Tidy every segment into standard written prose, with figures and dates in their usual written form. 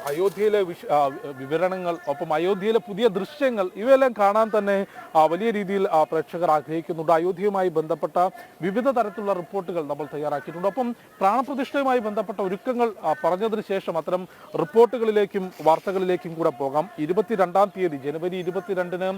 അയോധ്യയിലെ വിവരണങ്ങൾ, ഒപ്പം അയോധ്യയിലെ പുതിയ ദൃശ്യങ്ങൾ, ഇവയെല്ലാം കാണാൻ തന്നെ വലിയ രീതിയിൽ പ്രേക്ഷകർ ആഗ്രഹിക്കുന്നുണ്ട്. അയോധ്യയുമായി ബന്ധപ്പെട്ട വിവിധ തരത്തിലുള്ള റിപ്പോർട്ടുകൾ നമ്മൾ തയ്യാറാക്കിയിട്ടുണ്ട്. ഒപ്പം പ്രാണപ്രതിഷ്ഠയുമായി ബന്ധപ്പെട്ട ഒരുക്കങ്ങൾ പറഞ്ഞതിന് ശേഷം അത്തരം റിപ്പോർട്ടുകളിലേക്കും വാർത്തകളിലേക്കും കൂടെ പോകാം. 22-ാം തീയതി ജനുവരി 22-ന്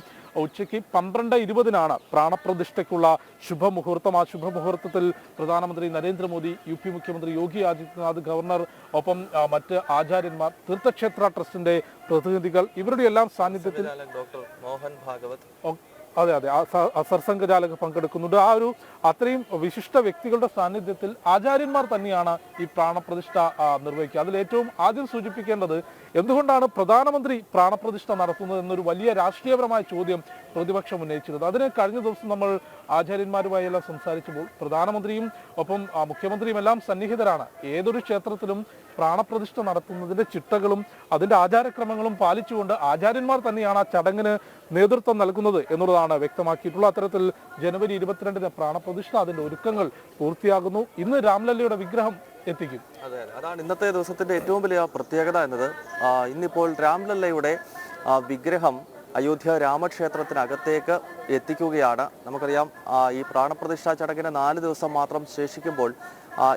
ഉച്ചയ്ക്ക് 12:20 പ്രാണപ്രതിഷ്ഠയ്ക്കുള്ള ശുഭമുഹൂർത്തം. ആ ശുഭമുഹൂർത്തത്തിൽ പ്രധാനമന്ത്രി നരേന്ദ്രമോദി, UP മുഖ്യമന്ത്രി യോഗി ആദിത്യനാഥ്, ഗവർണർ, ഒപ്പം മറ്റ് ആചാര്യന്മാർ, തീർത്ഥക്ഷേത്ര ട്രസ്റ്റിന്റെ പ്രതിനിധികൾ, ഇവരുടെ എല്ലാം സാന്നിധ്യത്തിൽ ഡോക്ടർ മോഹൻ ഭാഗവത്, അതെ സർസംഘചാലക് പങ്കെടുക്കുന്നുണ്ട്. അത്രയും വിശിഷ്ട വ്യക്തികളുടെ സാന്നിധ്യത്തിൽ ആചാര്യന്മാർ തന്നെയാണ് ഈ പ്രാണപ്രതിഷ്ഠ നിർവഹിക്കുക. അതിൽ ഏറ്റവും ആദ്യം സൂചിപ്പിക്കേണ്ടത്, എന്തുകൊണ്ടാണ് പ്രധാനമന്ത്രി പ്രാണപ്രതിഷ്ഠ നടത്തുന്നത് എന്നൊരു വലിയ രാഷ്ട്രീയപരമായ ചോദ്യം പ്രതിപക്ഷം ഉന്നയിച്ചിരുന്നത്. അതിന് കഴിഞ്ഞ ദിവസം നമ്മൾ ആചാര്യന്മാരുമായി എല്ലാം സംസാരിച്ചപ്പോൾ പ്രധാനമന്ത്രിയും ഒപ്പം മുഖ്യമന്ത്രിയും എല്ലാം സന്നിഹിതരാണ്. ഏതൊരു ക്ഷേത്രത്തിലും പ്രാണപ്രതിഷ്ഠ നടത്തുന്നതിന്റെ ചിട്ടകളും അതിന്റെ ആചാരക്രമങ്ങളും പാലിച്ചുകൊണ്ട് ആചാര്യന്മാർ തന്നെയാണ് ആ ചടങ്ങിന് നേതൃത്വം നൽകുന്നത് എന്നുള്ളതാണ് വ്യക്തമാക്കിയിട്ടുള്ളത്. അത്തരത്തിൽ ജനുവരി 22-ന് പ്രാണപ്രതിഷ്ഠ, അതിന്റെ ഒരുക്കങ്ങൾ പൂർത്തിയാകുന്നു. ഇന്ന് രാംലല്ലയുടെ വിഗ്രഹം എത്തിക്കും. അതെ, അതാണ് ഇന്നത്തെ ദിവസത്തിന്റെ ഏറ്റവും വലിയ പ്രത്യേകത എന്നത്. ഇന്നിപ്പോൾ രാംലല്ലയുടെ വിഗ്രഹം അയോധ്യ രാമക്ഷേത്രത്തിനകത്തേക്ക് എത്തിക്കുകയാണ്. നമുക്കറിയാം, ഈ പ്രാണപ്രതിഷ്ഠാ ചടങ്ങിന് 4 ദിവസം മാത്രം ശേഷിക്കുമ്പോൾ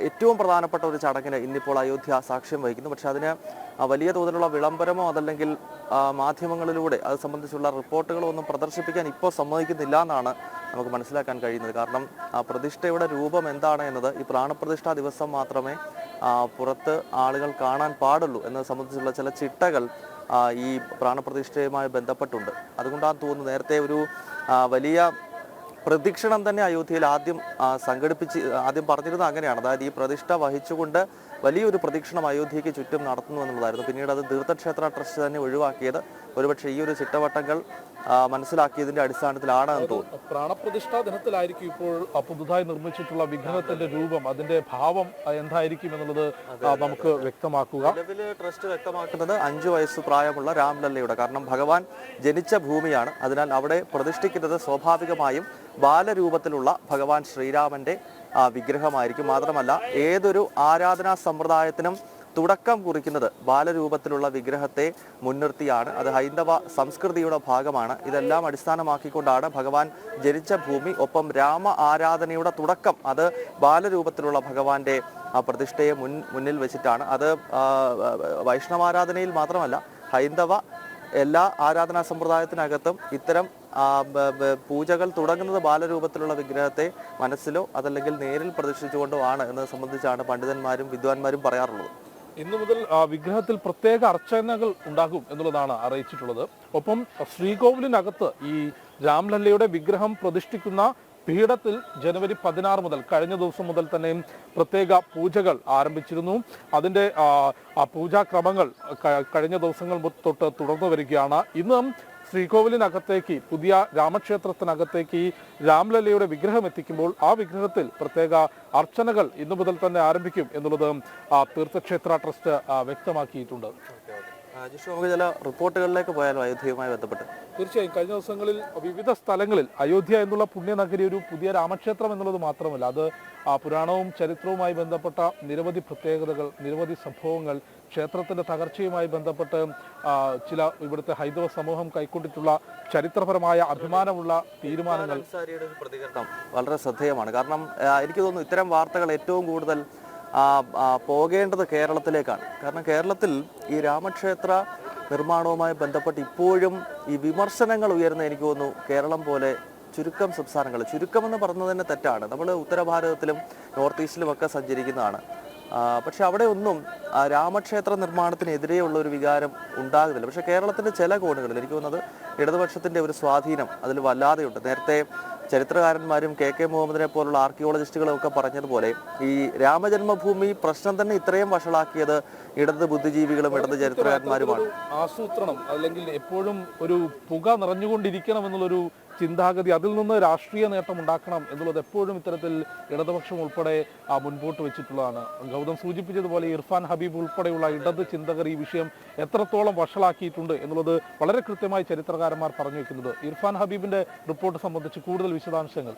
ഏറ്റവും പ്രധാനപ്പെട്ട ഒരു ചടങ്ങിന് ഇന്നിപ്പോൾ അയോധ്യ സാക്ഷ്യം വഹിക്കുന്നു. പക്ഷെ അതിന് വലിയ തോതിലുള്ള വിളംബരമോ അതല്ലെങ്കിൽ മാധ്യമങ്ങളിലൂടെ അത് സംബന്ധിച്ചുള്ള റിപ്പോർട്ടുകളോ ഒന്നും പ്രദർശിപ്പിക്കാൻ ഇപ്പോൾ സമ്മതിക്കുന്നില്ല എന്നാണ് നമുക്ക് മനസ്സിലാക്കാൻ കഴിയുന്നത്. കാരണം പ്രതിഷ്ഠയുടെ രൂപം എന്താണ് എന്നത് ഈ പ്രാണപ്രതിഷ്ഠാ ദിവസം മാത്രമേ പുറത്ത് ആളുകൾ കാണാൻ പാടുള്ളൂ എന്നത് സംബന്ധിച്ചുള്ള ചില ചിട്ടകൾ ഈ പ്രാണപ്രതിഷ്ഠയുമായി ബന്ധപ്പെട്ടുണ്ട്. അതുകൊണ്ടാണ് തോന്നുന്നു നേരത്തെ ഒരു വലിയ പ്രദക്ഷിണം തന്നെ അയോധ്യയിൽ ആദ്യം പറഞ്ഞിരുന്നത് അങ്ങനെയാണ്. അതായത് ഈ പ്രതിഷ്ഠ വഹിച്ചുകൊണ്ട് വലിയൊരു പ്രദക്ഷിണം അയോധ്യയ്ക്ക് ചുറ്റും നടത്തുന്നു എന്നുള്ളതായിരുന്നു. പിന്നീട് അത് തീർത്ഥക്ഷേത്ര ട്രസ്റ്റ് തന്നെ ഒഴിവാക്കിയത് ഒരുപക്ഷെ ഈ ഒരു ചിട്ടവട്ടങ്ങൾ മനസ്സിലാക്കിയതിന്റെ അടിസ്ഥാനത്തിലാണ് എന്ന് തോന്നുന്നു. പ്രാണപ്രതിഷ്ഠാ ദിനത്തിലായിരിക്കും ഇപ്പോൾ പുതുതായി നിർമ്മിച്ചിട്ടുള്ള വിഗ്രഹത്തിന്റെ രൂപം, അതിന്റെ ഭാവം എന്തായിരിക്കും എന്നുള്ളത് നമുക്ക് വ്യക്തമാക്കുക. നിലവിൽ ട്രസ്റ്റ് വ്യക്തമാക്കുന്നത് 5 വയസ്സ് പ്രായമുള്ള രാംലല്ലയുടെ, കാരണം ഭഗവാൻ ജനിച്ച ഭൂമിയാണ്, അതിനാൽ അവിടെ പ്രതിഷ്ഠിക്കുന്നത് സ്വാഭാവികമായും ബാലരൂപത്തിലുള്ള ഭഗവാൻ ശ്രീരാമന്റെ വിഗ്രഹമായിരിക്കും. മാത്രമല്ല ഏതൊരു ആരാധനാ സമ്പ്രദായത്തിനും തുടക്കം കുറിക്കുന്നത് ബാലരൂപത്തിലുള്ള വിഗ്രഹത്തെ മുൻനിർത്തിയാണ്. അത് ഹൈന്ദവ സംസ്കൃതിയുടെ ഭാഗമാണ്. ഇതെല്ലാം അടിസ്ഥാനമാക്കിക്കൊണ്ടാണ് ഭഗവാൻ ജനിച്ച ഭൂമി, ഒപ്പം രാമ ആരാധനയുടെ തുടക്കം അത് ബാലരൂപത്തിലുള്ള ഭഗവാന്റെ പ്രതിഷ്ഠയെ മുന്നിൽ വെച്ചിട്ടാണ്. അത് വൈഷ്ണവാരാധനയിൽ മാത്രമല്ല ഹൈന്ദവ എല്ലാ ആരാധനാ സമ്പ്രദായത്തിനകത്തും ഇത്തരം പൂജകൾ തുടങ്ങുന്നത് ബാലരൂപത്തിലുള്ള വിഗ്രഹത്തെ മനസ്സിലോ അതല്ലെങ്കിൽ നേരിൽ പ്രതിഷ്ഠിച്ചുകൊണ്ടോ ആണ് എന്നത് സംബന്ധിച്ചാണ് പണ്ഡിതന്മാരും വിദ്വാൻമാരും പറയാറുള്ളത്. ഇന്നു മുതൽ വിഗ്രഹത്തിൽ പ്രത്യേക അർച്ചനകൾ ഉണ്ടാകും എന്നുള്ളതാണ് അറിയിച്ചിട്ടുള്ളത്. ഒപ്പം ശ്രീകോവിലിനകത്ത് ഈ രാംലല്ലയുടെ വിഗ്രഹം പ്രതിഷ്ഠിക്കുന്ന പീഠത്തിൽ ജനുവരി 16 മുതൽ, കഴിഞ്ഞ ദിവസം മുതൽ തന്നെ പ്രത്യേക പൂജകൾ ആരംഭിച്ചിരുന്നു. അതിന്റെ പൂജാക്രമങ്ങൾ കഴിഞ്ഞ ദിവസങ്ങൾ തൊട്ട് തുടർന്നു വരികയാണ്. ഇന്ന് ശ്രീകോവിലിനകത്തേക്ക്, പുതിയ രാമക്ഷേത്രത്തിനകത്തേക്ക് രാംലല്ലയുടെ വിഗ്രഹം എത്തിക്കുമ്പോൾ ആ വിഗ്രഹത്തിൽ പ്രത്യേക അർച്ചനകൾ ഇന്നു മുതൽ തന്നെ ആരംഭിക്കും എന്നുള്ളത് തീർത്ഥക്ഷേത്ര ട്രസ്റ്റ് വ്യക്തമാക്കിയിട്ടുണ്ട്. നമുക്ക് ചില റിപ്പോർട്ടുകളിലേക്ക് പോയാലോ അയോധ്യയുമായി ബന്ധപ്പെട്ട്? തീർച്ചയായും കഴിഞ്ഞ ദിവസങ്ങളിൽ വിവിധ സ്ഥലങ്ങളിൽ അയോധ്യ എന്നുള്ള പുണ്യനഗരി ഒരു പുതിയ രാമക്ഷേത്രം എന്നുള്ളത് മാത്രമല്ല, അത് പുരാണവും ചരിത്രവുമായി ബന്ധപ്പെട്ട നിരവധി പ്രത്യേകതകൾ, നിരവധി സംഭവങ്ങൾ, ക്ഷേത്രത്തിന്റെ തകർച്ചയുമായി ബന്ധപ്പെട്ട് ചില ഇവിടുത്തെ ഹൈന്ദവ സമൂഹം കൈക്കൊണ്ടിട്ടുള്ള ചരിത്രപരമായ അഭിമാനമുള്ള തീരുമാനങ്ങൾ. പ്രതികരണം വളരെ ശ്രദ്ധേയമാണ്. കാരണം എനിക്ക് തോന്നുന്നു ഇത്തരം വാർത്തകൾ ഏറ്റവും കൂടുതൽ പോകേണ്ടത് കേരളത്തിലേക്കാണ്. കാരണം കേരളത്തിൽ ഈ രാമക്ഷേത്ര നിർമ്മാണവുമായി ബന്ധപ്പെട്ട് ഇപ്പോഴും ഈ വിമർശനങ്ങൾ ഉയർന്ന എനിക്ക് തോന്നുന്നു കേരളം പോലെ ചുരുക്കം സംസ്ഥാനങ്ങൾ, ചുരുക്കമെന്ന് പറയുന്നത് തന്നെ തെറ്റാണ്. നമ്മൾ ഉത്തരഭാരതത്തിലും നോർത്ത് ഈസ്റ്റിലുമൊക്കെ സഞ്ചരിക്കുന്നതാണ്. പക്ഷെ അവിടെ ഒന്നും രാമക്ഷേത്ര നിർമ്മാണത്തിനെതിരെയുള്ള ഒരു വികാരം ഉണ്ടാകുന്നില്ല. പക്ഷെ കേരളത്തിൻ്റെ ചില കോണുകളിൽ എനിക്ക് തോന്നുന്നത് ഇടതുപക്ഷത്തിൻ്റെ ഒരു സ്വാധീനം അതിൽ വല്ലാതെയുണ്ട്. നേരത്തെ ചരിത്രകാരന്മാരും KK മുഹമ്മദിനെ പോലുള്ള ആർക്കിയോളജിസ്റ്റുകളും ഒക്കെ പറഞ്ഞതുപോലെ ഈ രാമജന്മഭൂമി പ്രശ്നം തന്നെ ഇത്രയും വഷളാക്കിയത് ഇടത് ബുദ്ധിജീവികളും ഇടത് ചരിത്രകാരന്മാരുമാണ്. ആസൂത്രണം അല്ലെങ്കിൽ എപ്പോഴും ഒരു പുക നിറഞ്ഞുകൊണ്ടിരിക്കണം എന്നുള്ളൊരു ചിന്താഗതി, അതിൽ നിന്ന് രാഷ്ട്രീയ നേട്ടം ഉണ്ടാക്കണം എന്നുള്ളത് എപ്പോഴും ഇത്തരത്തിൽ ഇടതുപക്ഷം ഉൾപ്പെടെ മുൻപോട്ട് വെച്ചിട്ടുള്ളതാണ്. ഗൗതം സൂചിപ്പിച്ചതുപോലെ ഇർഫാൻ ഹബീബ് ഉൾപ്പെടെയുള്ള ഇടത് ചിന്തകർ ഈ വിഷയം എത്രത്തോളം വഷളാക്കിയിട്ടുണ്ട് എന്നുള്ളത് വളരെ കൃത്യമായി ചരിത്രകാരന്മാർ പറഞ്ഞു വെക്കുന്നുണ്ട്. ഇർഫാൻ ഹബീബിന്റെ റിപ്പോർട്ട് സംബന്ധിച്ച് കൂടുതൽ വിശദാംശങ്ങൾ